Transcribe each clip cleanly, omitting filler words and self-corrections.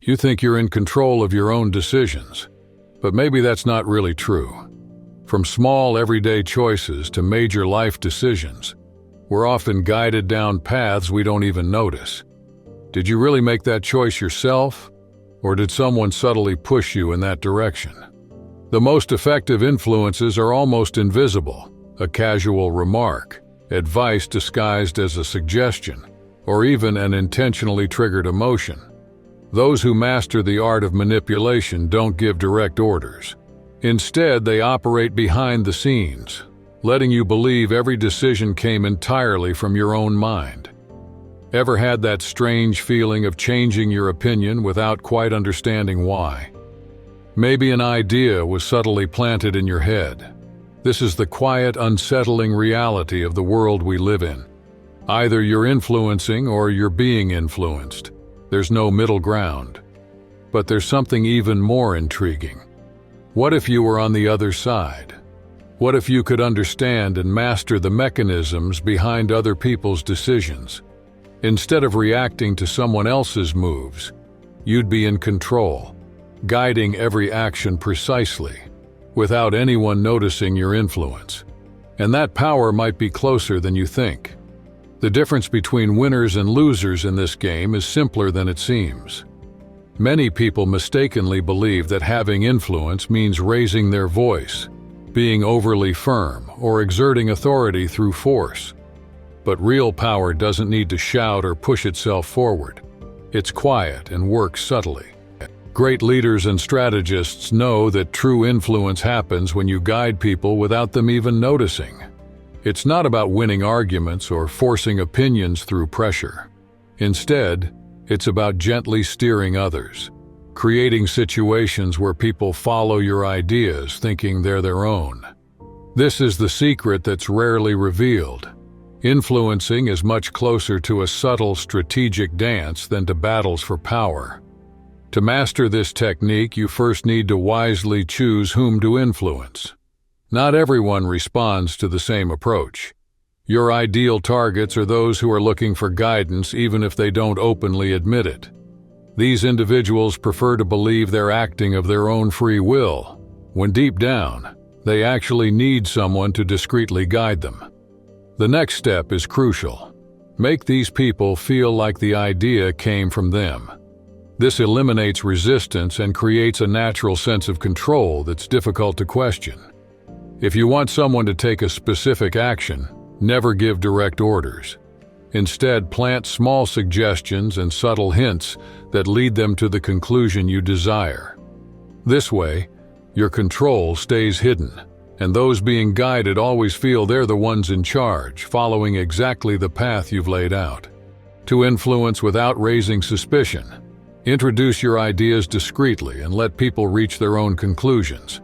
You think you're in control of your own decisions, but maybe that's not really true. From small everyday choices to major life decisions, we're often guided down paths we don't even notice. Did you really make that choice yourself, or did someone subtly push you in that direction? The most effective influences are almost invisible: a casual remark, advice disguised as a suggestion, or even an intentionally triggered emotion. Those who master the art of manipulation don't give direct orders. Instead, they operate behind the scenes, letting you believe every decision came entirely from your own mind. Ever had that strange feeling of changing your opinion without quite understanding why? Maybe an idea was subtly planted in your head. This is the quiet, unsettling reality of the world we live in. Either you're influencing or you're being influenced. There's no middle ground. But there's something even more intriguing. What if you were on the other side? What if you could understand and master the mechanisms behind other people's decisions? Instead of reacting to someone else's moves, you'd be in control, guiding every action precisely, without anyone noticing your influence. And that power might be closer than you think. The difference between winners and losers in this game is simpler than it seems. Many people mistakenly believe that having influence means raising their voice, being overly firm, or exerting authority through force. But real power doesn't need to shout or push itself forward. It's quiet and works subtly. Great leaders and strategists know that true influence happens when you guide people without them even noticing. It's not about winning arguments or forcing opinions through pressure. Instead, it's about gently steering others, creating situations where people follow your ideas thinking they're their own. This is the secret that's rarely revealed. Influencing is much closer to a subtle strategic dance than to battles for power. To master this technique, you first need to wisely choose whom to influence. Not everyone responds to the same approach. Your ideal targets are those who are looking for guidance even if they don't openly admit it. These individuals prefer to believe they're acting of their own free will, when deep down, they actually need someone to discreetly guide them. The next step is crucial. Make these people feel like the idea came from them. This eliminates resistance and creates a natural sense of control that's difficult to question. If you want someone to take a specific action, never give direct orders. Instead, plant small suggestions and subtle hints that lead them to the conclusion you desire. This way, your control stays hidden, and those being guided always feel they're the ones in charge, following exactly the path you've laid out. To influence without raising suspicion, introduce your ideas discreetly and let people reach their own conclusions.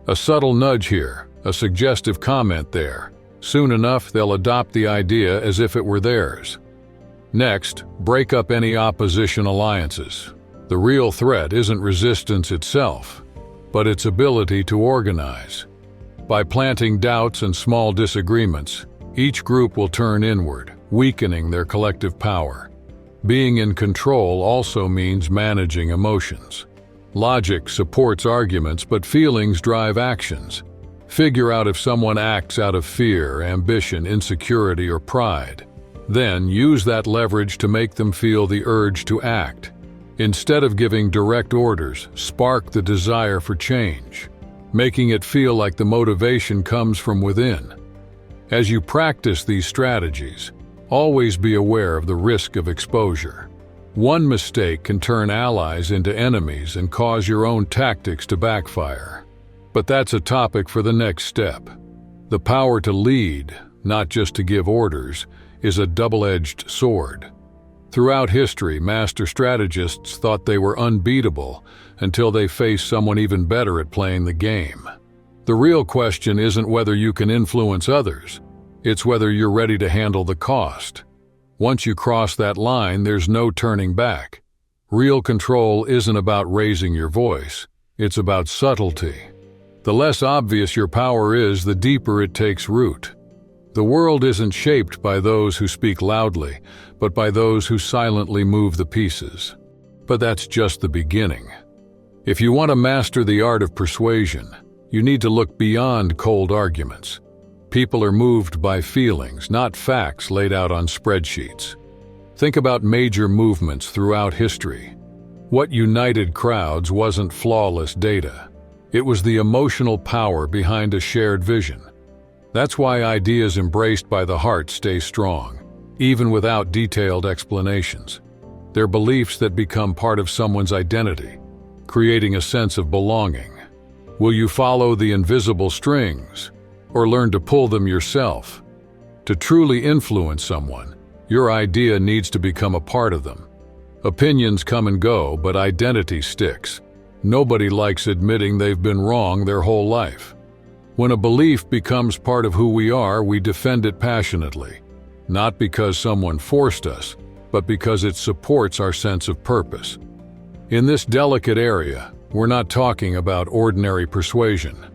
A subtle nudge here, a suggestive comment there. Soon enough, they'll adopt the idea as if it were theirs. Next, break up any opposition alliances. The real threat isn't resistance itself, but its ability to organize. By planting doubts and small disagreements, each group will turn inward, weakening their collective power. Being in control also means managing emotions. Logic supports arguments, but feelings drive actions. Figure out if someone acts out of fear, ambition, insecurity, or pride. Then use that leverage to make them feel the urge to act. Instead of giving direct orders, spark the desire for change, making it feel like the motivation comes from within. As you practice these strategies, always be aware of the risk of exposure. One mistake can turn allies into enemies and cause your own tactics to backfire. But that's a topic for the next step. The power to lead, not just to give orders, is a double-edged sword. Throughout history, master strategists thought they were unbeatable until they faced someone even better at playing the game. The real question isn't whether you can influence others, it's whether you're ready to handle the cost. Once you cross that line, there's no turning back. Real control isn't about raising your voice, it's about subtlety. The less obvious your power is, the deeper it takes root. The world isn't shaped by those who speak loudly, but by those who silently move the pieces. But that's just the beginning. If you want to master the art of persuasion, you need to look beyond cold arguments. People are moved by feelings, not facts laid out on spreadsheets. Think about major movements throughout history. What united crowds wasn't flawless data. It was the emotional power behind a shared vision. That's why ideas embraced by the heart stay strong, even without detailed explanations. They're beliefs that become part of someone's identity, creating a sense of belonging. Will you follow the invisible strings, or learn to pull them yourself? To truly influence someone, your idea needs to become a part of them. Opinions come and go, but identity sticks. Nobody likes admitting they've been wrong their whole life. When a belief becomes part of who we are, we defend it passionately, not because someone forced us, but because it supports our sense of purpose. In this delicate area, we're not talking about ordinary persuasion.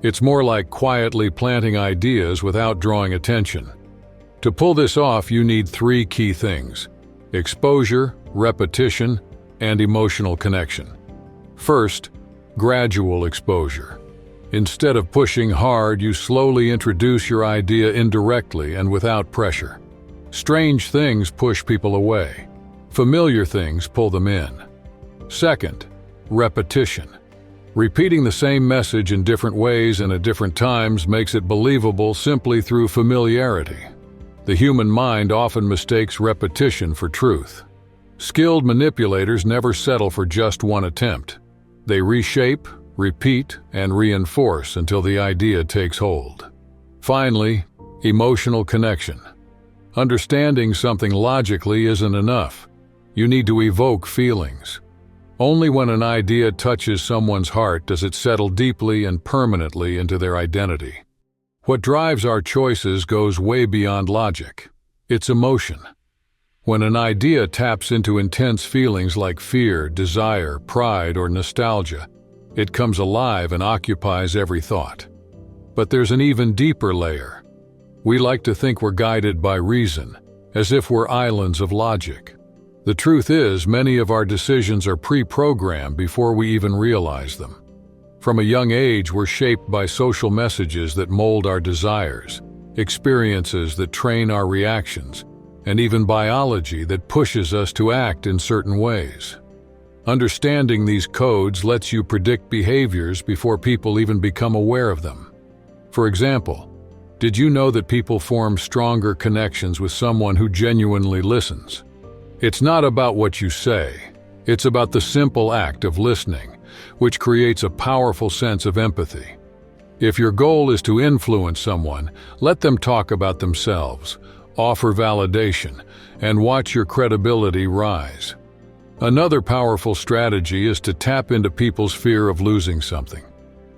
It's more like quietly planting ideas without drawing attention. To pull this off, you need 3 key things: exposure, repetition, and emotional connection. First, gradual exposure. Instead of pushing hard, you slowly introduce your idea indirectly and without pressure. Strange things push people away. Familiar things pull them in. Second, repetition. Repeating the same message in different ways and at different times makes it believable simply through familiarity. The human mind often mistakes repetition for truth. Skilled manipulators never settle for just one attempt. They reshape, repeat, and reinforce until the idea takes hold. Finally, emotional connection. Understanding something logically isn't enough. You need to evoke feelings. Only when an idea touches someone's heart does it settle deeply and permanently into their identity. What drives our choices goes way beyond logic. It's emotion. When an idea taps into intense feelings like fear, desire, pride, or nostalgia, it comes alive and occupies every thought. But there's an even deeper layer. We like to think we're guided by reason, as if we're islands of logic. The truth is, many of our decisions are pre-programmed before we even realize them. From a young age, we're shaped by social messages that mold our desires, experiences that train our reactions, and even biology that pushes us to act in certain ways. Understanding these codes lets you predict behaviors before people even become aware of them. For example, did you know that people form stronger connections with someone who genuinely listens? It's not about what you say. It's about the simple act of listening, which creates a powerful sense of empathy. If your goal is to influence someone, let them talk about themselves, offer validation, and watch your credibility rise. Another powerful strategy is to tap into people's fear of losing something.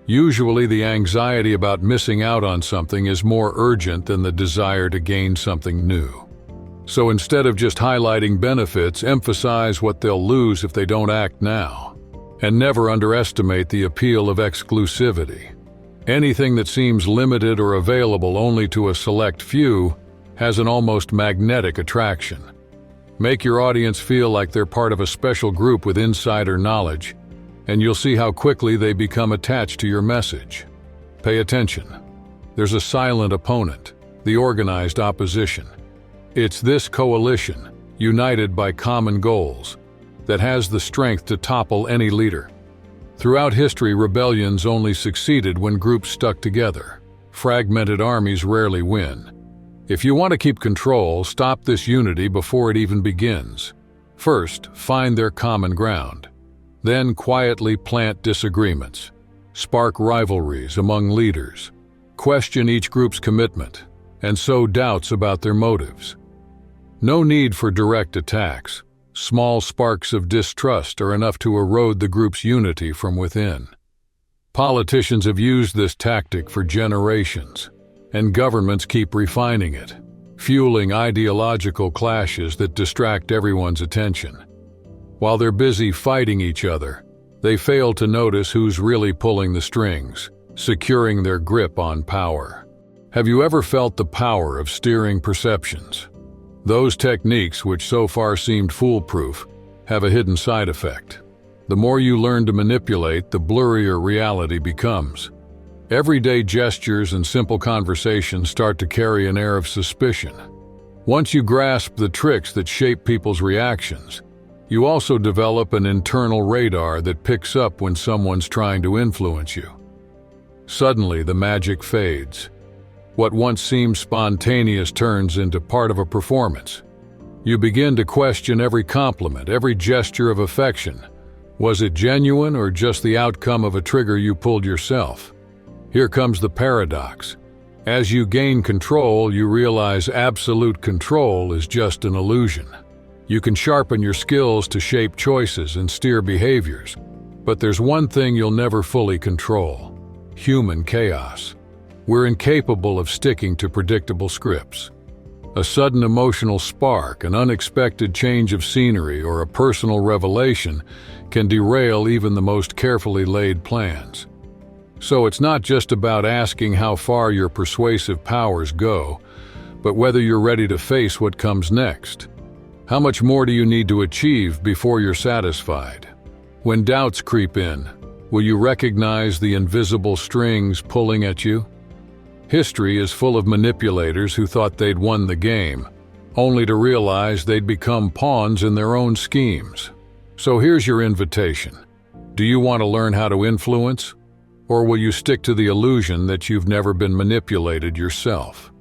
Usually, the anxiety about missing out on something is more urgent than the desire to gain something new. So instead of just highlighting benefits, emphasize what they'll lose if they don't act now. And never underestimate the appeal of exclusivity. Anything that seems limited or available only to a select few has an almost magnetic attraction. Make your audience feel like they're part of a special group with insider knowledge, and you'll see how quickly they become attached to your message. Pay attention. There's a silent opponent, the organized opposition. It's this coalition, united by common goals, that has the strength to topple any leader. Throughout history, rebellions only succeeded when groups stuck together. Fragmented armies rarely win. If you want to keep control, stop this unity before it even begins. First, find their common ground. Then quietly plant disagreements. Spark rivalries among leaders. Question each group's commitment, and sow doubts about their motives. No need for direct attacks. Small sparks of distrust are enough to erode the group's unity from within. Politicians have used this tactic for generations, and governments keep refining it, fueling ideological clashes that distract everyone's attention. While they're busy fighting each other, they fail to notice who's really pulling the strings, securing their grip on power. Have you ever felt the power of steering perceptions? Those techniques, which so far seemed foolproof, have a hidden side effect. The more you learn to manipulate, the blurrier reality becomes. Everyday gestures and simple conversations start to carry an air of suspicion. Once you grasp the tricks that shape people's reactions, you also develop an internal radar that picks up when someone's trying to influence you. Suddenly, the magic fades. What once seemed spontaneous turns into part of a performance. You begin to question every compliment, every gesture of affection. Was it genuine or just the outcome of a trigger you pulled yourself? Here comes the paradox. As you gain control, you realize absolute control is just an illusion. You can sharpen your skills to shape choices and steer behaviors, but there's one thing you'll never fully control: human chaos. We're incapable of sticking to predictable scripts. A sudden emotional spark, an unexpected change of scenery, or a personal revelation can derail even the most carefully laid plans. So it's not just about asking how far your persuasive powers go, but whether you're ready to face what comes next. How much more do you need to achieve before you're satisfied? When doubts creep in, will you recognize the invisible strings pulling at you? History is full of manipulators who thought they'd won the game, only to realize they'd become pawns in their own schemes. So here's your invitation. Do you want to learn how to influence? Or will you stick to the illusion that you've never been manipulated yourself?